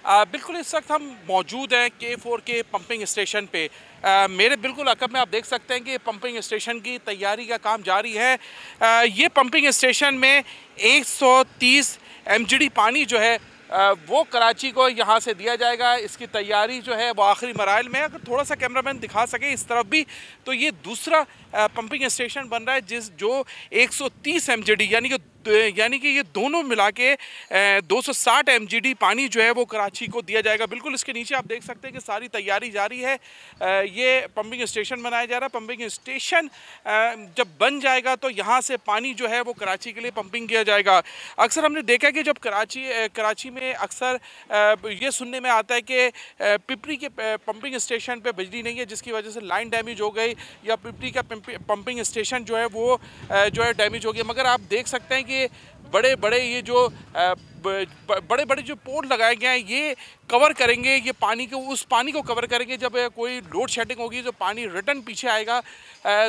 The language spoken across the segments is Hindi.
बिल्कुल इस वक्त हम मौजूद हैं K4 के पंपिंग स्टेशन पे। मेरे बिल्कुल अकब में आप देख सकते हैं कि पंपिंग स्टेशन की तैयारी का काम जारी है। ये पंपिंग स्टेशन में 130 MGD पानी जो है वो कराची को यहाँ से दिया जाएगा। इसकी तैयारी जो है वो आखिरी मराइल में। अगर थोड़ा सा कैमरामैन दिखा सके इस तरफ भी, तो ये दूसरा पंपिंग स्टेशन बन रहा है जो 130 MGD यानी कि ये दोनों मिला के 260 MGD पानी जो है वो कराची को दिया जाएगा। बिल्कुल इसके नीचे आप देख सकते हैं कि सारी तैयारी जारी है। ये पंपिंग स्टेशन बनाया जा रहा है। पंपिंग स्टेशन जब बन जाएगा तो यहाँ से पानी जो है वो कराची के लिए पंपिंग किया जाएगा। अक्सर हमने देखा कि जब कराची में अक्सर ये सुनने में आता है कि पिपरी के पंपिंग स्टेशन पे बिजली नहीं है, जिसकी वजह से लाइन डैमेज हो गई या पिपरी का पंपिंग स्टेशन जो है वो जो है डैमेज हो गया। मगर आप देख सकते हैं कि बड़े बड़े ये जो बड़े बड़े जो पोल लगाए गए हैं ये कवर करेंगे, ये पानी को उस पानी को कवर करेंगे। जब कोई लोड शेडिंग होगी जो पानी रिटर्न पीछे आएगा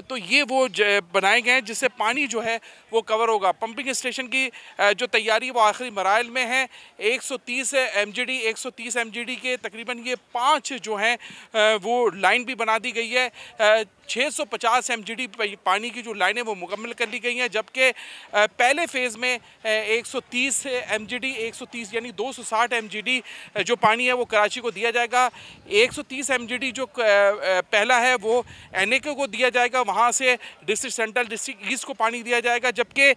तो ये वो बनाए गए हैं जिससे पानी जो है वो कवर होगा। पंपिंग स्टेशन की जो तैयारी वो आखिरी मराइल में है। 130 MGD के तकरीबन ये 5 जो हैं वो लाइन भी बना दी गई है। 650 MGD पानी की जो लाइनें वो मुकम्मल कर ली गई हैं, जबकि पहले फेज़ में 130 MGD 130 यानी 260 MGD जो पानी है वो कराची को दिया जाएगा। 130 MGD जो पहला है वो NAK को दिया जाएगा, वहाँ से डिस्ट्रिक्ट सेंट्रल डिस्ट्रिक्ट ईस्ट को पानी दिया जाएगा। जबकि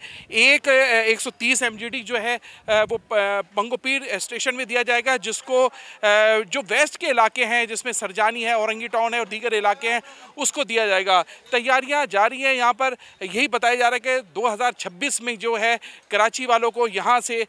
130 MGD जो है वो पंगोपीर स्टेशन में दिया जाएगा, जिसको जो वेस्ट के इलाके हैं जिसमें सरजानी है, औरंगी टाउन है और दीगर इलाके हैं उसको दिया जाएगा। तैयारियां जारी हैं। यहाँ पर यही बताया जा रहा है कि 2026 में जो है कराची वालों को यहाँ से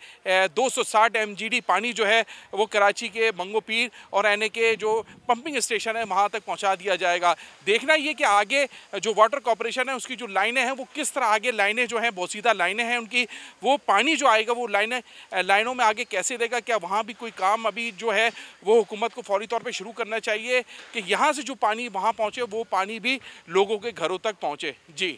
260 MGD पानी जो है वो कराची के मंगोपीर और NAK जो पंपिंग स्टेशन है वहाँ तक पहुँचा दिया जाएगा। देखना ये कि आगे जो वाटर कॉर्पोरेशन है उसकी जो लाइनें हैं वो किस तरह आगे लाइनें जो हैं बोसीदा लाइनें हैं उनकी, वो पानी जो आएगा वो लाइनों में आगे कैसे देगा। क्या वहाँ भी कोई काम अभी जो है वो हुकूमत को फौरी तौर पर शुरू करना चाहिए कि यहाँ से जो पानी वहाँ पहुँचे वो पानी भी लोगों के घरों तक पहुँचे। जी।